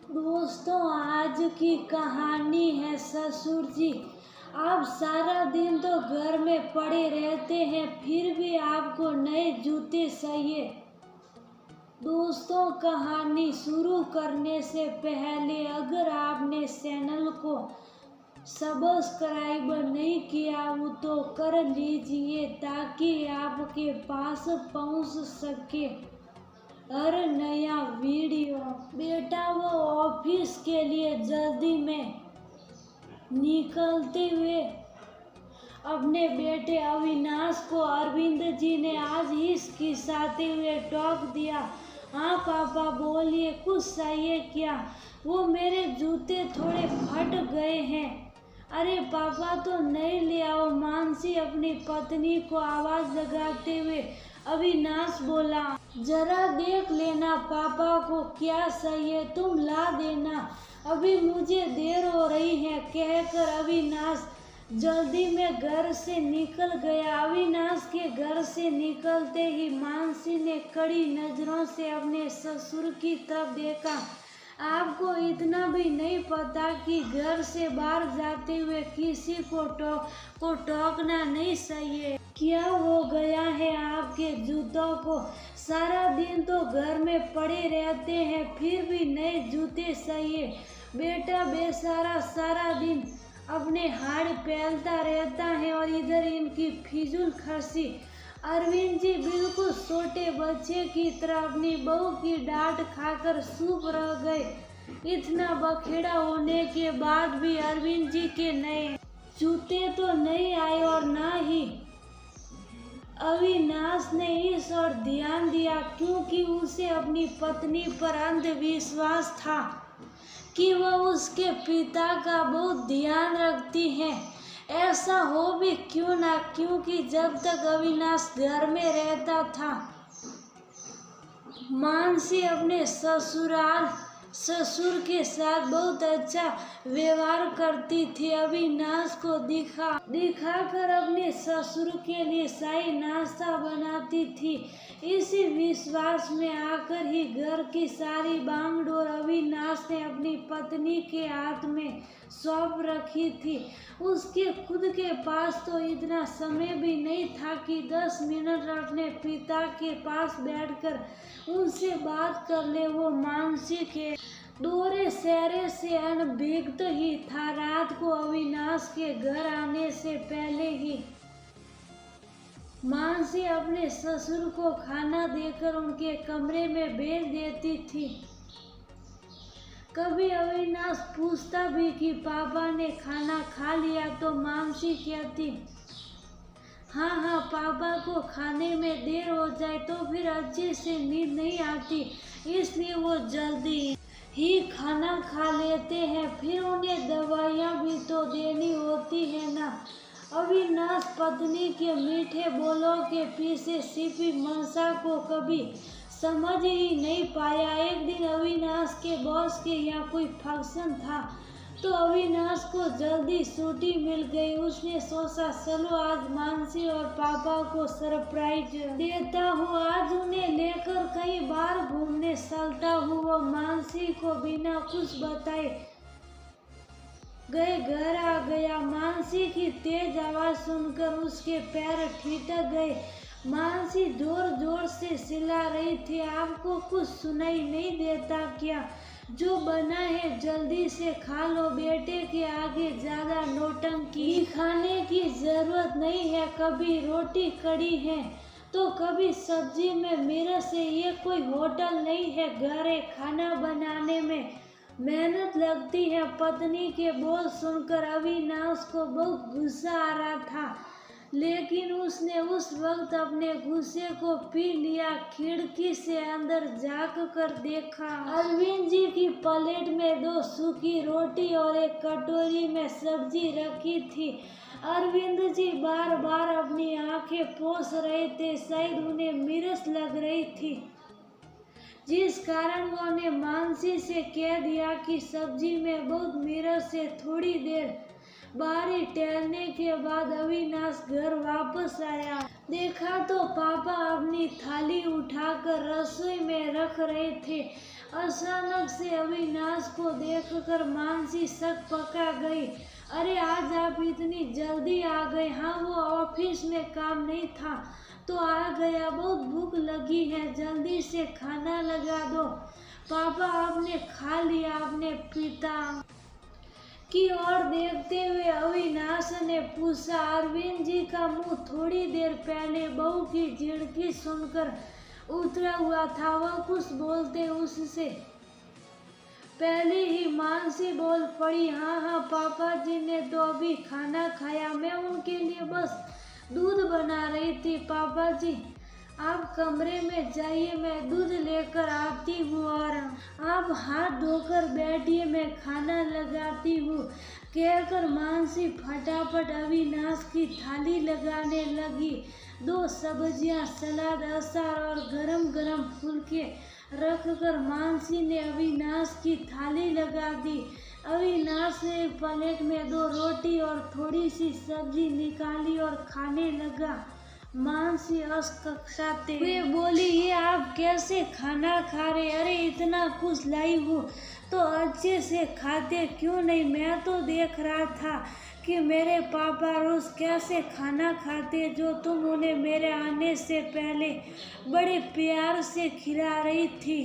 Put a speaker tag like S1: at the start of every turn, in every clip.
S1: दोस्तों, आज की कहानी है ससुर जी। आप सारा दिन तो घर में पड़े रहते हैं, फिर भी आपको नए जूते चाहिए। दोस्तों, कहानी शुरू करने से पहले अगर आपने चैनल को सब्सक्राइब नहीं किया हो तो कर लीजिए ताकि आपके पास पहुंच सके हर नया वीडियो। बेटा वो ऑफिस के लिए जल्दी में निकलते हुए अपने बेटे अविनाश को अरविंद जी ने आज हिचकिचाते हुए टोक दिया। हाँ पापा बोलिए, कुछ चाहिए क्या? वो मेरे जूते थोड़े फट गए हैं। अरे पापा तो नहीं ले आओ, मानसी अपनी पत्नी को आवाज लगाते हुए अविनाश बोला। जरा देख लेना पापा को क्या चाहिए, तुम ला देना, अभी मुझे देर हो रही है, कहकर अविनाश जल्दी में घर से निकल गया। अविनाश के घर से निकलते ही मानसी ने कड़ी नजरों से अपने ससुर की तरफ देखा। आपको इतना भी नहीं पता कि घर से बाहर जाते हुए किसी को टोकना नहीं चाहिए। क्या हो गया है आपके जूतों को? सारा दिन तो घर में पड़े रहते हैं, फिर भी नए जूते चाहिए। बेटा बेचारा सारा दिन अपने हाड़ फैलता रहता है और इधर इनकी फिजूल खर्ची। अरविंद जी बिल्कुल छोटे बच्चे की तरह अपनी बहू की डांट खाकर चुप रह गए। इतना बखेड़ा होने के बाद भी अरविंद जी के नए जूते तो नहीं आए और ना ही अविनाश ने इस ओर ध्यान दिया, क्योंकि उसे अपनी पत्नी पर अंधविश्वास था कि वह उसके पिता का बहुत ध्यान रखती है। ऐसा हो भी क्यों ना, क्योंकि जब तक अविनाश घर में रहता था मानसी अपने ससुर के साथ बहुत अच्छा व्यवहार करती थी। अविनाश को दिखाकर अपने ससुर के लिए शाही नाश्ता बनाती थी। इसी विश्वास में आकर ही घर की सारी बागडोर अविनाश ने अपनी पत्नी के हाथ में सौंप रखी थी। उसके खुद के पास तो इतना समय भी नहीं था कि 10 मिनट अपने पिता के पास बैठकर उनसे बात कर ले। वो मानसी के दौरे चेहरे से अनभिज्ञ ही था। रात को अविनाश के घर आने से पहले ही मानसी अपने ससुर को खाना देकर उनके कमरे में भेज देती थी। कभी अविनाश पूछता भी कि पापा ने खाना खा लिया तो मानसी कहती, हाँ पापा को खाने में देर हो जाए तो फिर अच्छे से नींद नहीं आती, इसलिए वो जल्दी ही खाना खा लेते हैं। फिर उन्हें दवाइयाँ भी तो देनी होती है ना। अविनाश पत्नी के मीठे बोलों के पीछे छिपी मंशा को कभी समझ ही नहीं पाया। एक दिन अविनाश के बॉस के यहाँ कोई फंक्शन था तो अविनाश को जल्दी छुट्टी मिल गई। उसने सोचा चलो आज मानसी और पापा को सरप्राइज देता हूँ, आज उन्हें लेकर कई बार घूमने चलता हूँ। वो मानसी को बिना कुछ बताए गए घर आ गया। मानसी की तेज आवाज सुनकर उसके पैर ठिठक गए। मानसी जोर जोर से चिल्ला रही थी, आपको कुछ सुनाई नहीं देता क्या? जो बना है जल्दी से खा लो, बेटे के आगे ज्यादा नौटंकी खाने की जरूरत नहीं है। कभी रोटी कड़ी है तो कभी सब्जी में मिर्च है, ये कोई होटल नहीं है। घरे खाना बनाने में मेहनत लगती है। पत्नी के बोल सुनकर अविनाश को बहुत गुस्सा आ रहा था, लेकिन उसने उस वक्त अपने गुस्से को पी लिया। खिड़की से अंदर झांक कर देखा, अरविंद जी की प्लेट में 2 सूखी रोटी और एक कटोरी में सब्जी रखी थी। अरविंद जी बार बार अपनी आंखें पोंछ रहे थे, शायद उन्हें मिर्च लग रही थी, जिस कारण उन्होंने मानसी से कह दिया कि सब्जी में बहुत मिर्च है। थोड़ी देर बाहर टहलने के बाद अविनाश घर वापस आया। देखा तो पापा अपनी थाली उठाकर रसोई में रख रहे थे। अचानक से अविनाश को देखकर मानसी शक पका गई। अरे आज आप इतनी जल्दी आ गए? हाँ, वो ऑफिस में काम नहीं था तो आ गया। बहुत भूख लगी है, जल्दी से खाना लगा दो। पापा आपने खा लिया? अपने पिता की ओर देखते हुए अविनाश ने पूछा। अरविंद जी का मुंह थोड़ी देर पहले बहू की झिड़की सुनकर उतरा हुआ था। वह कुछ बोलते उससे पहले ही मानसी बोल पड़ी। हाँ हाँ, पापा जी ने तो अभी खाना खाया, मैं उनके लिए बस दूध बना रही थी। पापा जी आप कमरे में जाइए, मैं दूध लेकर आती हूँ और आप हाथ धोकर बैठिए, मैं खाना लगाती हूँ। कहकर मानसी फटाफट अविनाश की थाली लगाने लगी। 2 सब्जियाँ, सलाद, अचार और गरम गरम फुलके रखकर मानसी ने अविनाश की थाली लगा दी। अविनाश ने एक प्लेट में 2 रोटी और थोड़ी सी सब्जी निकाली और खाने लगा। मानसी अस्कक्षाते हुए बोली, ये आप कैसे खाना खा रहे? अरे इतना कुछ लाई हूँ तो अच्छे से खाते क्यों नहीं? मैं तो देख रहा था कि मेरे पापा रोज कैसे खाना खाते, जो तुम उन्हें मेरे आने से पहले बड़े प्यार से खिला रही थी।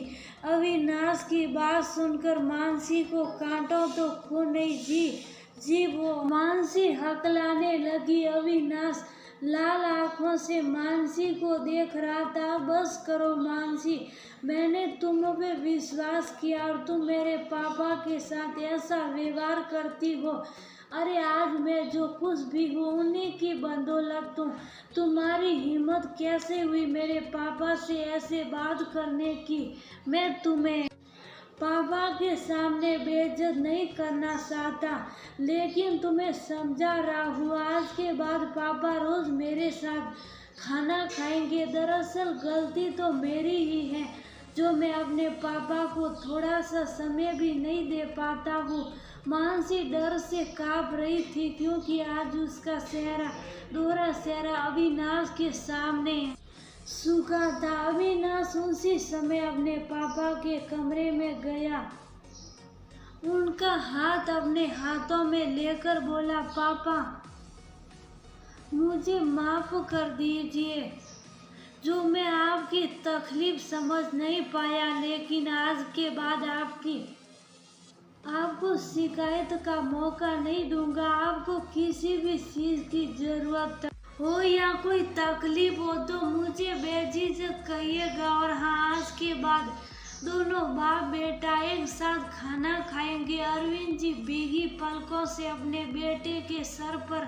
S1: अविनाश की बात सुनकर मानसी को कांटों तो खून नहीं जी वो मानसी हकलाने लगी। अविनाश लाल आंखों से मानसी को देख रहा था। बस करो मानसी, मैंने तुम पे विश्वास किया और तुम मेरे पापा के साथ ऐसा व्यवहार करती हो। अरे आज मैं जो कुछ भी हूँ उन्हीं की बदौलत हूँ। तुम्हारी हिम्मत कैसे हुई मेरे पापा से ऐसे बात करने की? मैं तुम्हें पापा के सामने बेइज्जत नहीं करना चाहता, लेकिन तुम्हें समझा रहा हूँ। आज के बाद पापा रोज मेरे साथ खाना खाएंगे। दरअसल गलती तो मेरी ही है जो मैं अपने पापा को थोड़ा सा समय भी नहीं दे पाता हूँ। मानसी डर से कांप रही थी क्योंकि आज उसका दोहरा चेहरा अविनाश के सामने सूखा था। अविनाश उसी समय अपने पापा के कमरे में गया, उनका हाथ अपने हाथों में लेकर बोला, पापा मुझे माफ कर दीजिए जो मैं आपकी तकलीफ समझ नहीं पाया, लेकिन आज के बाद आपको शिकायत का मौका नहीं दूंगा। आपको किसी भी चीज की जरूरत हो या कोई तकलीफ हो तो मुझे बेझिझक कहिएगा। और हाँ, आज के बाद दोनों बाप बेटा एक साथ खाना खाएंगे। अरविंद जी भीगी पलकों से अपने बेटे के सर पर